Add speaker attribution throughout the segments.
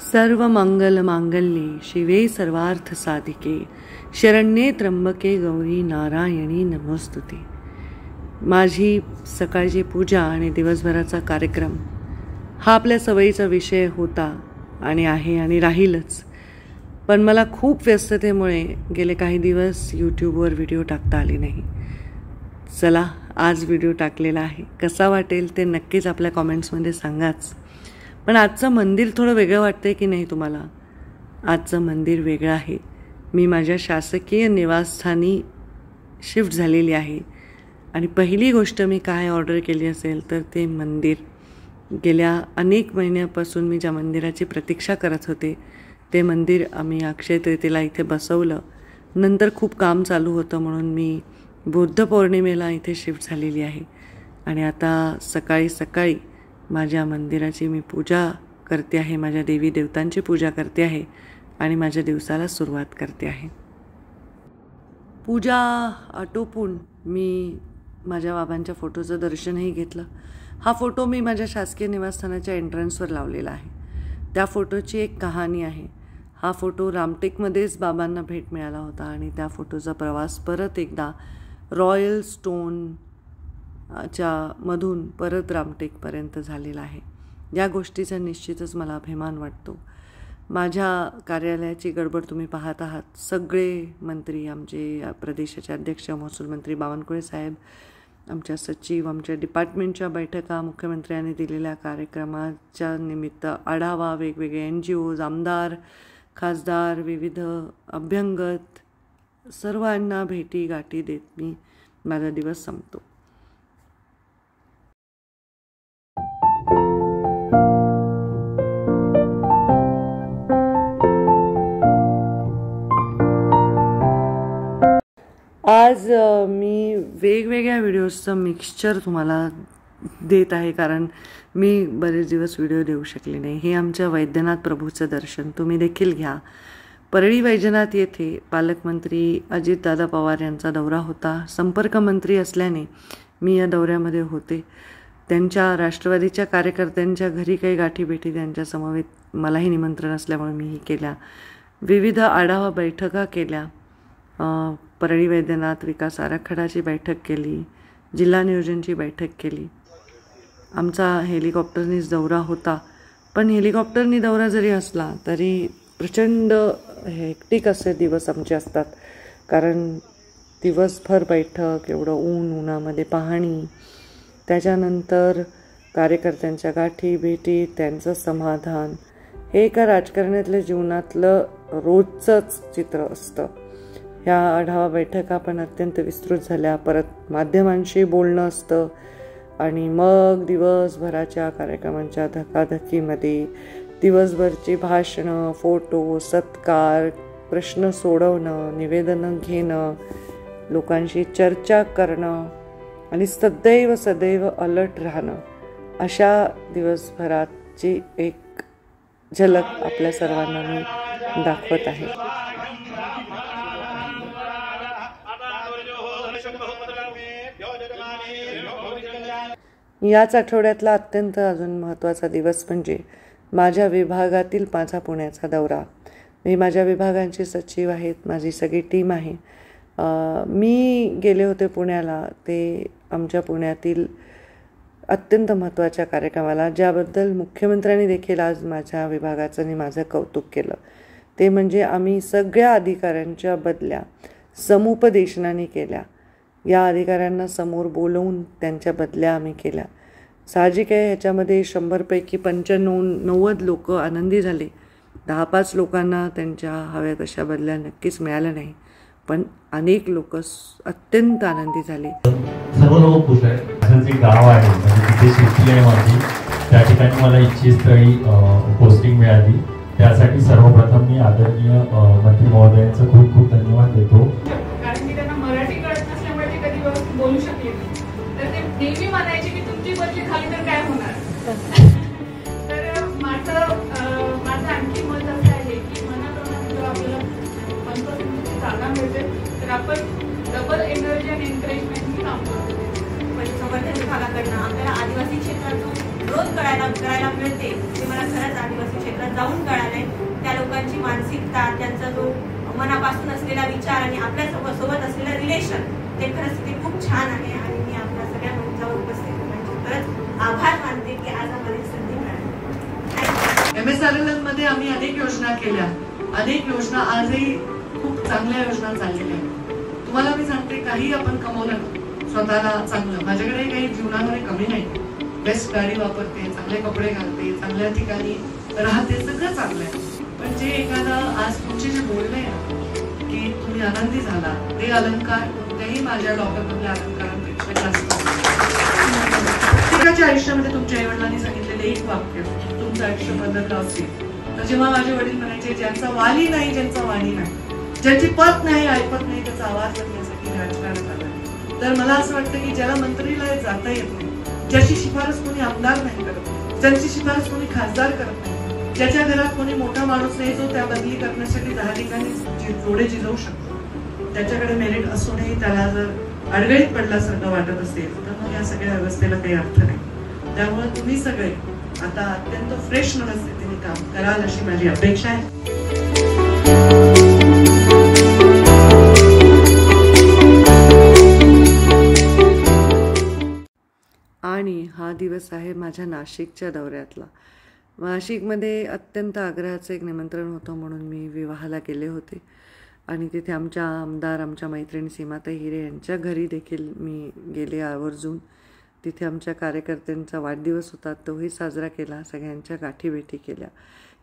Speaker 1: सर्व मंगल मांगल्ये शिवे सर्वार्थ साधिके शरण्ये त्र्यंबके गौरी नारायणी नमोस्तुते। माझी सकाळची पूजा आणि दिवसभराचा कार्यक्रम हा आपल्या सवयीचा विषय होता आणि आहे आणि राहीलच, पण मला खूप व्यस्ततेमुळे गेले काही दिवस यूट्यूबवर व्हिडिओ टाकता आले नाही। चला, आज व्हिडिओ टाकलेला आहे, कसा वाटेल ते नक्कीच आपल्या कॉमेंट्समध्ये सांगाच। पण आजचं मंदिर थोडं वेगळं वाटतंय की नाही तुम्हाला? आजचं मंदिर वेगळं आहे। मी माझ्या शासकीय निवासस्थानी शिफ्ट झालेली आहे आणि पहिली गोष्ट मी काय ऑर्डर केली असेल तर ते मंदिर। गेल्या अनेक महिन्यापासून मी ज्या मंदिराची प्रतीक्षा करत होते ते मंदिर आम्ही अक्षय तृतीयेला इथे बसवलं। नंतर खूप काम चालू होतं म्हणून मी बुद्ध पौर्णिमेला इथे शिफ्ट झालेली आहे आणि आता सकाळी सकाळी माझ्या मंदिराची मी पूजा करते आहे, माझ्या देवी देवतांची पूजा करते आहे आणि माझ्या दिवसाला सुरुवात करते आहे। पूजा आटोपून मी माझ्या बाबांच्या फोटोचं दर्शनही घेतलं। हा फोटो मी माझ्या शासकीय निवासस्थानाच्या एंट्रन्सवर लावलेला आहे। त्या फोटोची एक कहाणी आहे। हा फोटो रामटेकमध्येच बाबांना भेट मिळाला होता आणि त्या फोटोचा प्रवास परत एकदा रॉयल स्टोन च्या मधून परत रामटेकपर्यंत झालेला आहे। या गोष्टीचा निश्चितच मला अभिमान वाटतो। माझ्या कार्यालयाची गडबड तुम्ही पाहत आहात। सगळे मंत्री, आमचे प्रदेशाचे अध्यक्ष महसूल मंत्री बावनकुळे साहेब, आमच्या सचिव, आमच्या डिपार्टमेंटच्या बैठका, मुख्यमंत्र्यांनी दिलेल्या कार्यक्रमाच्या निमित्त आढावा, वेगवेगळे NGOज, आमदार, खासदार, विविध अभ्यंगत सर्वांना भेटी गाठी देत मी माझा दिवस संपतो। आज मी वेगवेगळ्या व्हिडिओजचं मिक्सचर तुम्हाला देत आहे, कारण मी बरेच दिवस व्हिडिओ देऊ शकले नाही। हे आमच्या वैद्यनाथ प्रभूचं दर्शन तुम्ही देखील घ्या। परळी वैजनाथ येथे पालकमंत्री अजितदादा पवार यांचा दौरा होता। संपर्क मंत्री असल्याने मी या दौऱ्यामध्ये होते। त्यांच्या राष्ट्रवादीच्या कार्यकर्त्यांच्या घरी काही गाठीभेटी त्यांच्या समवेत मलाही निमंत्रण असल्यामुळे मीही केल्या। विविध आढावा बैठका केल्या। परळी वैद्यनाथ विकास आराखडाची बैठक केली, जिल्हा नियोजनची बैठक केली। आमचा हेलिकॉप्टरनीच दौरा होता, पण हेलिकॉप्टरनी दौरा जरी असला तरी प्रचंड हेक्टिक असे दिवस आमचे असतात, कारण दिवसभर बैठक, एवढं उन्हामध्ये पाहणी, त्याच्यानंतर कार्यकर्त्यांच्या गाठी भेटी, त्यांचं समाधान, हे एका राजकारण्यातल्या जीवनातलं रोजचंच चित्र असतं। ह्या आढावा बैठका पण अत्यंत विस्तृत झाल्या। परत माध्यमांशी बोलणं असतं आणि मग दिवसभराच्या कार्यक्रमांच्या धकाधकीमध्ये दिवसभरची भाषणं, फोटो, सत्कार, प्रश्न सोडवणं, निवेदनं घेणं, लोकांशी चर्चा करणं आणि सदैव अलर्ट राहणं, अशा दिवसभराची एक झलक आपल्या सर्वांना मी दाखवत आहे। याच आठवड्यातला अत्यंत अजून महत्त्वाचा दिवस म्हणजे माझ्या विभागातील माझा पुण्याचा दौरा। मी माझ्या विभागांचे सचिव आहेत, माझी सगळी टीम आहे। मी गेले होते पुण्याला, ते आमच्या पुण्यातील अत्यंत महत्त्वाच्या कार्यक्रमाला, ज्याबद्दल मुख्यमंत्र्यांनी देखील आज माझ्या विभागाचं आणि माझं कौतुक केलं। ते म्हणजे आम्ही सगळ्या अधिकाऱ्यांच्या बदल्या समुपदेशनाने केल्या। या अधिकाऱ्यांना समोर बोलवून त्यांच्या बदल्या आम्ही केल्या। साहजिक आहे, ह्याच्यामध्ये 100 पैकी 95-90 लोक आनंदी झाले। 10-5 लोकांना त्यांच्या हव्या तशा बदल्या नक्कीच मिळाल्या नाही, पण अनेक लोक अत्यंत आनंदी झाले।
Speaker 2: सर्व लोक खुश आहेत। माझं जे गाव आहे, म्हणजे तिथे शेती आहे माझी, त्या ठिकाणी मला इच्छितस्थळी पोस्टिंग मिळाली। त्यासाठी सर्वप्रथम मी आदरणीय मंत्री महोदयांचं खूप खूप धन्यवाद देतो।
Speaker 3: बोलू शकले तर ते नेहमी म्हणायचे की तुमची बदली खाली तर काय होणार। तर माझं आणखी मत असं आहे की मनाप्रमाणे जर आपल्याला 5% जागा मिळते तर आपण डबल एनर्जी आणि एन्करेजमेंटनी काम करतो।
Speaker 4: पशुसंवर्धन विभागाकडनं आपल्याला आदिवासी क्षेत्रात जो ग्रोथ करायला मिळते ते मला खरंच आदिवासी क्षेत्रात जाऊन कळालंय. त्या लोकांची मानसिकता, त्यांचा जो मनापासून असलेला विचार आणि आपल्या सोबत असलेलं रिलेशन ते खरंच ते खूप छान आहे. आणि मी आपल्या सगळ्या मंचावर उपस्थित होण्याचे खरंच आभार मानते की आज आम्हाला संधी मिळाली.
Speaker 1: MSRLM मध्ये आम्ही अनेक योजना केल्या, अनेक योजना आजही खूप चांगल्या योजना चाललेल्या आहेत. तुम्हाला मी सांगते, काही आपण कमवलं ना स्वतःला चांगलं, माझ्याकडे काही जीवनामध्ये कमी नाही. बेस्ट गाडी वापरते, चांगले कपडे घालते, चांगल्या ठिकाणी राहते, सगळं चांगलं आहे. पण जे एखादं आज तुमचे जे बोलणे की तुम्ही आनंदी झाला, ते अलंकार कोणत्याही माझ्या लॉकरमधल्या अलंकारांपेक्षा जास्त. प्रत्येकाच्या आयुष्यामध्ये तुमच्या आईवडिलांनी सांगितलेलं एक वाक्य तुमचं आयुष्य बदललं असेल तर जेव्हा माझे वडील म्हणायचे, ज्यांचा वाली नाही, ज्यांचा वाणी नाही, ज्याची पत नाही, ऐपत नाही, त्याचा आवाज करण्यासाठी राजकारण आलं. तर मला असं वाटतं की ज्याला मंत्रीला जाता येत नाही, ज्याची शिफारस कोणी आमदार नाही करत, ज्यांची शिफारस कोणी खासदार करत नाही, ज्याच्या घरात कोणी मोठा माणूस नाही जो त्या बदली करण्यासाठी 10 ठिकाणी जोडे झिजवू शकतो, त्याच्याकडे मेरिट असूनही त्याला जर अडगळीत पडल्यासारखं वाटत असेल तर मग या सगळ्या व्यवस्थेला काही अर्थ नाही. त्यामुळे तुम्ही सगळे आता अत्यंत फ्रेश मनस्थितीने काम कराल अशी माझी अपेक्षा आहे. आणि हा दिवस आहे माझ्या नाशिकच्या दौऱ्यातला. नाशिकमध्ये अत्यंत आग्रहाचं एक निमंत्रण होतं म्हणून मी विवाहाला गेले होते आणि तिथे आमच्या आमदार, आमच्या मैत्रिणी सीमाताई हिरे यांच्या घरी देखील मी गेले आवर्जून. तिथे आमच्या कार्यकर्त्यांचा वाढदिवस होता, तोही साजरा केला, सगळ्यांच्या गाठीभेटी केल्या.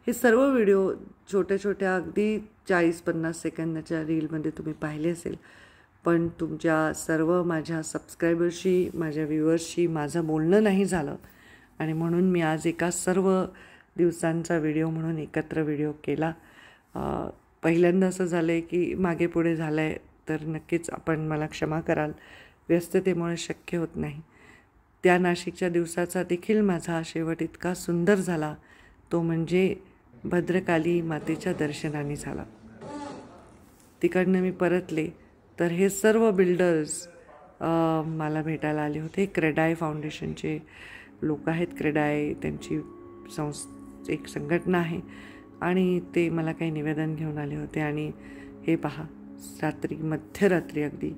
Speaker 1: हे सर्व व्हिडिओ छोट्या छोट्या अगदी 40-50 सेकंदाच्या रीलमध्ये तुम्ही पाहिले असेल. पण तुमच्या सर्व माझ्या सबस्क्रायबर्सशी, माझ्या व्ह्युअर्सशी माझं बोलणं नाही झालं आणि म्हणून मी आज एका सर्व दिवसांचा व्हिडिओ म्हणून एकत्र व्हिडिओ केला. पहिल्यांदा असं झालं आहे की मागे पुढे झालं आहे तर नक्कीच आपण मला क्षमा कराल, व्यस्ततेमुळे शक्य होत नाही. त्या नाशिकच्या दिवसाचा देखील माझा शेवट इतका सुंदर झाला, तो म्हणजे भद्रकाली मातेच्या दर्शनाने झाला. तिकडनं मी परतले तर हे सर्व बिल्डर्स मला भेटायला आले होते. क्रेडाय फाउंडेशनचे लोक आहेत. क्रेडाय त्यांची एक संघटना आहे आणि ते मला काही निवेदन घेऊन आले होते. आणि हे पहा, मध्यरात्री अगदी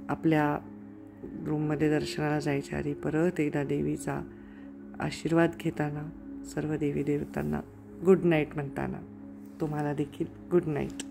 Speaker 1: आपल्या रूममध्ये दर्शनाला जायच्या आधी परत एकदा देवीचा आशीर्वाद घेताना, सर्व देवी देवतांना गुड नाईट म्हणताना तुम्हाला देखील गुड नाईट.